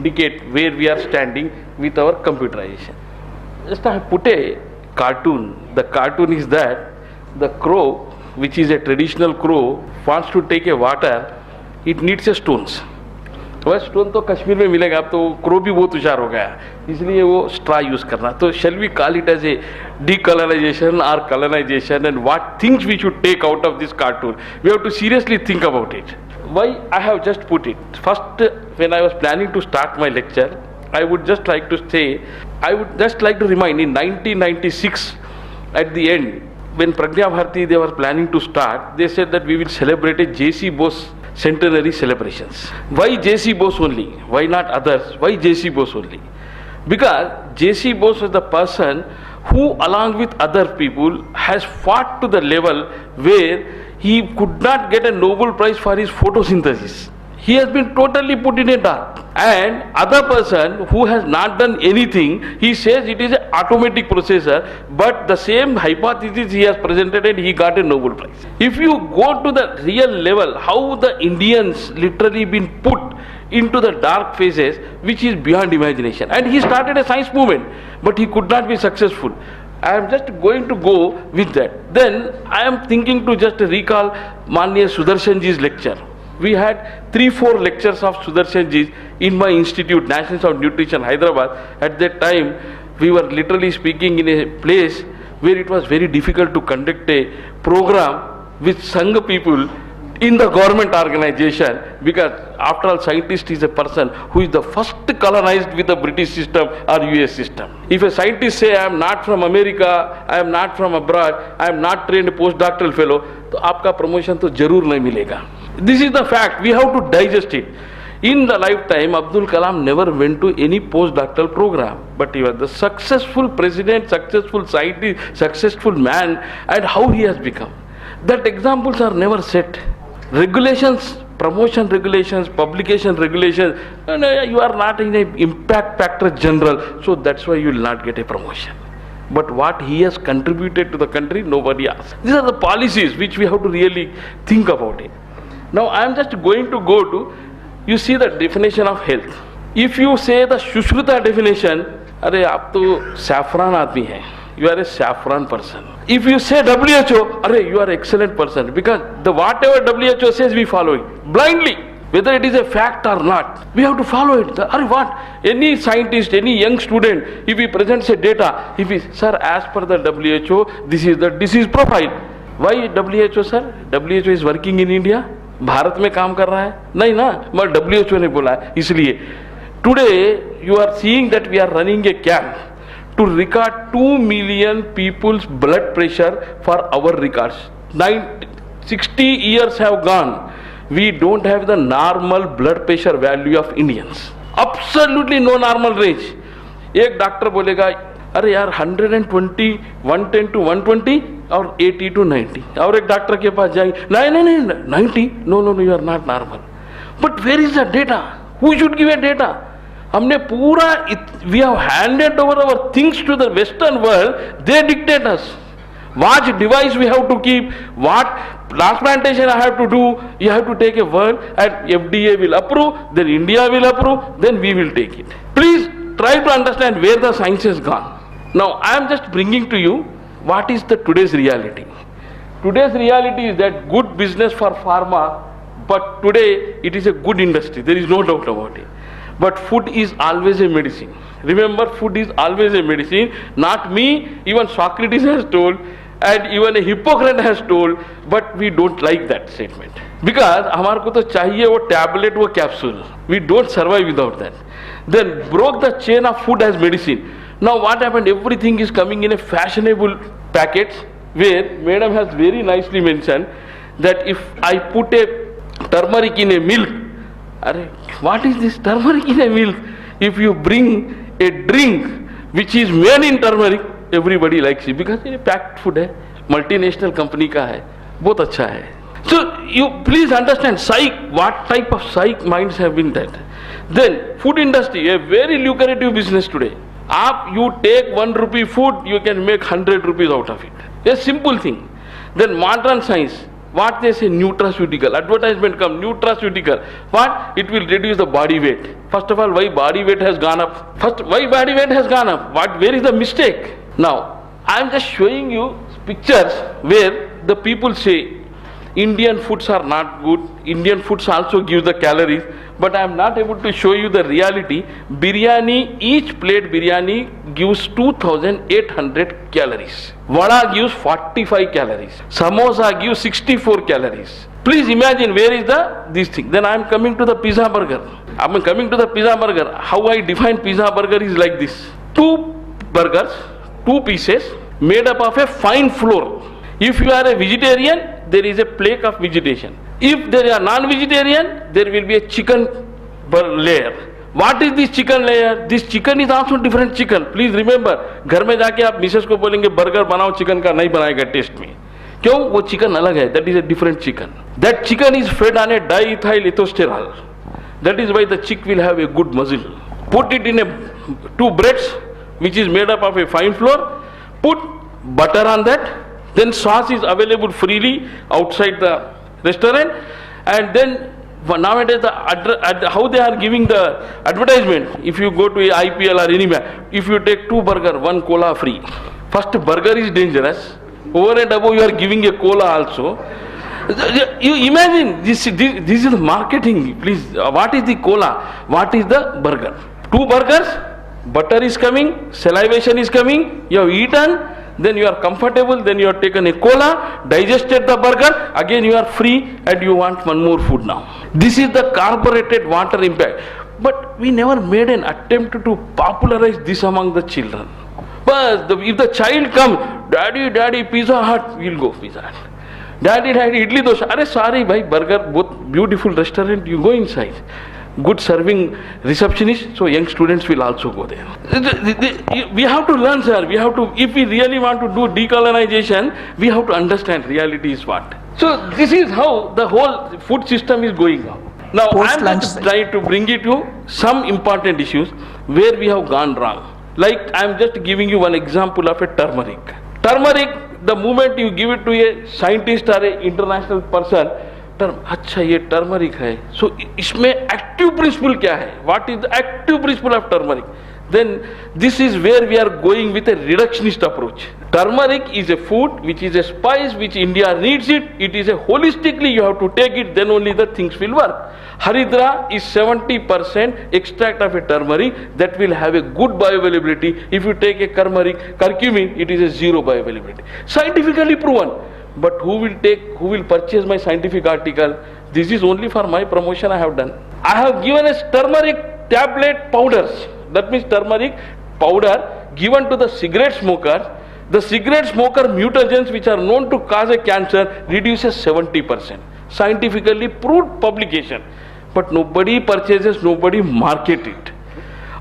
indicate where we are standing with our computerization. Just I put a cartoon. The cartoon is that the crow, which is a traditional crow, wants to take a water, it needs a stones. वह stone तो कश्मीर में मिलेगा, अब तो crow भी बहुत होशियार हो गया, इसलिए वो स्ट्रा यूज करना. तो shall we call it as a decolonization or colonization, and what things we should take out of this cartoon? We have to seriously think about it. Why I have just put it? First, when I was planning to start my lecture, I would just like to say, I would just like to remind, in 1996, at the end, when Pragna Bharati they were planning to start, they said that we will celebrate a J.C. Bose centenary celebrations. Why J.C. Bose only? Why not others? Why J.C. Bose only? Because J.C. Bose was the person who, along with other people, has fought to the level where he could not get a Nobel Prize for his photosynthesis. He has been totally put in a dark. And other person who has not done anything, he says it is an automatic processor, but the same hypothesis he has presented and he got a Nobel Prize. If you go to the real level, how the Indians literally been put into the dark phases, which is beyond imagination. And he started a science movement, but he could not be successful. I am just going to go with that. Then I am thinking to just recall Manya Sudarshanji's lecture. We had 3-4 lectures of Sudarshanji in my institute, National Institute of Nutrition, Hyderabad. At that time, we were literally speaking in a place where it was very difficult to conduct a program with Sangha people in the government organization, because after all, scientist is a person who is the first colonized with the British system or US system. If a scientist say, I am not from America, I am not from abroad, I am not trained postdoctoral fellow, तो आपका promotion तो जरूर नहीं मिलेगा. This is the fact. We have to digest it. In the lifetime, Abdul Kalam never went to any postdoctoral program, but he was the successful president, successful scientist, successful man, and how he has become. That examples are never set. Regulations, promotion regulations, publication regulations, and you are not in an impact factor general, so that's why you will not get a promotion. But what he has contributed to the country, nobody asks. These are the policies which we have to really think about it. Now I am just going to go to, you see the definition of health. If you say the Shushruta definition, अरे आप तो saffron आदमी हैं, you are a saffron person. If you say WHO, अरे you are an excellent person, because the whatever WHO says we follow it blindly, whether it is a fact or not. We have to follow it. Or what? Any scientist, any young student, if he presents a data, if he, sir, as per the WHO, this is the disease profile. Why WHO, sir? WHO is working in India. Bharat में काम कर रहा है? नहीं ना, मगर WHO ने बोला है. इसलिए today you are seeing that we are running a camp to record 2 million people's blood pressure for our records. 60 years have gone. We don't have the normal blood pressure value of Indians. Absolutely no normal range. एक doctor बोलेगा अरे यार 120, 110 to 120 और 80 to 90. और एक doctor के पास जाएंगे नहीं 90. No, you are not normal. But where is the data? Who should give a data? हमने पूरा we have handed over our things to the Western world. They dictate us. What device we have to keep, what transplantation I have to do, you have to take a word, and FDA will approve, then India will approve, then we will take it. Please try to understand where the science has gone. Now I am just bringing to you what is the today's reality. Today's reality is that good business for pharma, but today it is a good industry, there is no doubt about it. But food is always a medicine. Remember, food is always a medicine. Not me, even Socrates has told, and even a Hippocrates has told, but we don't like that statement. Because हमारे को तो चाहिए वो tablet, वो capsule. We don't survive without that. Then broke the chain of food as medicine. Now what happened? Everything is coming in a fashionable packets, where Madam has very nicely mentioned that if I put a turmeric in a milk, what is this turmeric in a milk? If you bring a drink which is made in turmeric, everybody likes it because it is packed food है, multinational company का है, बहुत अच्छा है. So you please understand what type of psych minds have been that. Then food industry, a very lucrative business today. You take 1 rupee food, you can make 100 rupees out of it. A simple thing. Then modern science. What they say? Nutraceutical. Advertisement come, nutraceutical. What? It will reduce the body weight. First of all, why body weight has gone up? First, why body weight has gone up? Where is the mistake? Now, I am just showing you pictures where the people say Indian foods are not good. Indian foods also give the calories. But I am not able to show you the reality. Biryani, each plate biryani gives 2,800 calories. Vada gives 45 calories. Samosa gives 64 calories. Please imagine where is this thing. Then I am coming to the pizza burger. I am coming to the pizza burger. How I define pizza burger is like this. 2 burgers, 2 pieces made up of a fine flour. If you are a vegetarian, there is a plate of vegetation. If there are non-vegetarian, there will be a chicken layer. What is this chicken layer? This chicken is also different chicken. Please remember, घर में जाके आप Mrs को बोलेंगे burger बनाओ chicken का, नहीं बनाएगा टेस्ट में. क्यों? वो चिकन अलग है. That is a different chicken. That chicken is fed on a diethyl ethosterol. That is why the chick will have a good muscle. Put it in 2 breads, which is made up of a fine flour. Put butter on that. Then sauce is available freely outside the restaurant, and then nowadays how they are giving the advertisement. If you go to a IPL or anywhere, if you take 2 burger, 1 cola free. First, burger is dangerous. Over and above, you are giving a cola also. You imagine this is the marketing. Please, what is the cola? What is the burger? 2 burgers, butter is coming, salivation is coming. You have eaten. Then you are comfortable, then you have taken a cola, digested the burger, again you are free and you want one more food now. This is the carbureted water impact. But we never made an attempt to popularize this among the children. But if the child comes, daddy, Pizza Hut, we'll go Pizza Hut. Daddy, idli dosa. Arey sorry bhai, burger, both beautiful restaurant, you go inside. Good serving receptionist, so young students will also go there. We have to learn, sir. We have to, if we really want to do decolonization, we have to understand reality is what. So this is how the whole food system is going on. Now I am just trying to bring it to some important issues where we have gone wrong. Like I am just giving you one example of a turmeric. Turmeric, the moment you give it to a scientist or an international person, अच्छा ये turmeric है, सो इसमें active principal क्या है? What is the active principle of turmeric? Then this is where we are going with a reductionist approach. Turmeric is a food which is a spice which India needs it. It is a holistically you have to take it, then only the things will work. Haridra is 70% extract of a turmeric that will have a good bioavailability. If you take a curcumin, it is a 0 bioavailability. Scientifically proven. But who will purchase my scientific article? This is only for my promotion I have done. I have given a turmeric tablet powders. That means turmeric powder given to the cigarette smokers. The cigarette smoker mutagens which are known to cause a cancer reduces 70%. Scientifically proved publication. But nobody purchases, nobody market it.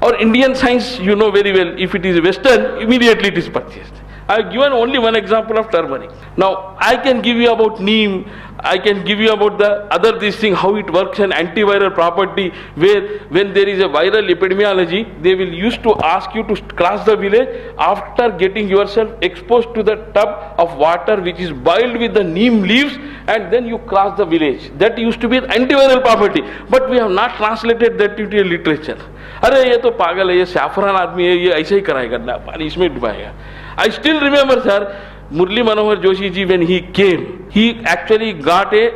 Or Indian science, you know very well, if it is Western, immediately it is purchased. I have given only one example of turmeric. Now, I can give you about neem, I can give you about the other this thing, how it works, an antiviral property, where when there is a viral epidemiology, they will used to ask you to cross the village after getting yourself exposed to the tub of water which is boiled with the neem leaves, and then you cross the village. That used to be an antiviral property, but we have not translated that into a literature. अरे ये तो पागल है, ये saffron आदमी है, ये ऐसे ही कराएगा ना, पानी इसमें डुबाएगा. I still remember, sir, Murli Manohar Joshi ji, when he came, he actually got a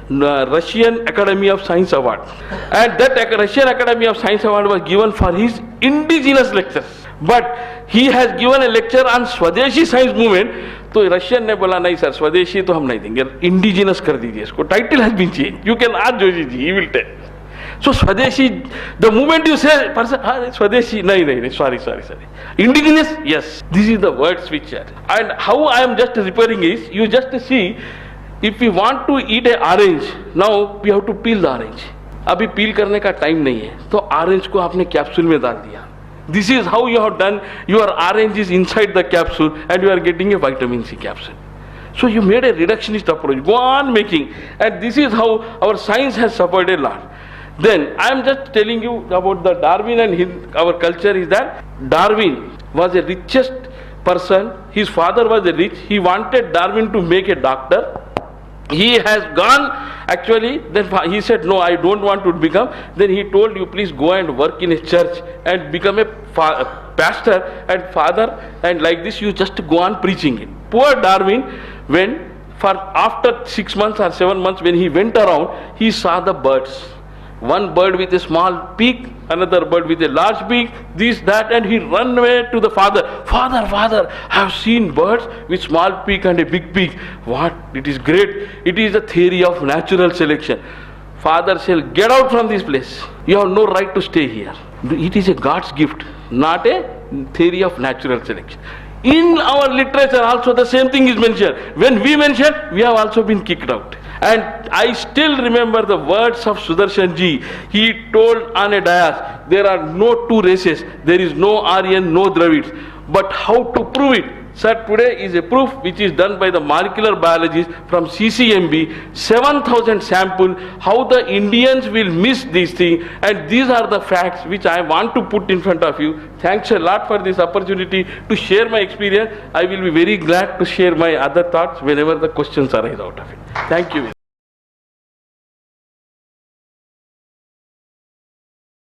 Russian Academy of Science Award. And that Russian Academy of Science Award was given for his indigenous lectures. But he has given a lecture on Swadeshi science movement. तो Russian ने बोला नहीं sir, स्वदेशी तो हम नहीं देंगे, indigenous कर दीजिए इसको. Title has been changed. You can ask Joshi ji, he will tell. So Swadeshi, the moment you say, person, Swadeshi, no, sorry. Indigenous, yes. This is the word switcher. And how I am just repairing is, you just see, if we want to eat an orange, now we have to peel the orange. अभी peel करने का time नहीं है, तो orange को आपने capsule में डाल दिया. This is how you have done, your orange is inside the capsule and you are getting a vitamin C capsule. So you made a reductionist approach, go on making, and this is how our science has suffered a lot. Then I am just telling you about the Darwin and our culture is that Darwin was the richest person. His father was rich. He wanted Darwin to make a doctor. He has gone, actually, then he said, no, I don't want to become. Then he told you, please go and work in a church and become a pastor and father, and like this you just go on preaching it. Poor Darwin, when after 6 months or 7 months, when he went around, he saw the birds. One bird with a small beak, another bird with a large beak, this, that, and he ran away to the father. Father, father, I have seen birds with small beak and a big beak. What? It is great. It is the theory of natural selection. Father said, get out from this place. You have no right to stay here. It is a God's gift, not a theory of natural selection. In our literature also the same thing is mentioned. When we mention, we have also been kicked out. And I still remember the words of Sudarshan ji. He told on a dais, there are no two races. There is no Aryan, no Dravids. But how to prove it? Sir, today is a proof which is done by the molecular biologists from CCMB, 7,000 sample, how the Indians will miss these things, and these are the facts which I want to put in front of you. Thanks a lot for this opportunity to share my experience. I will be very glad to share my other thoughts whenever the questions arise out of it. Thank you.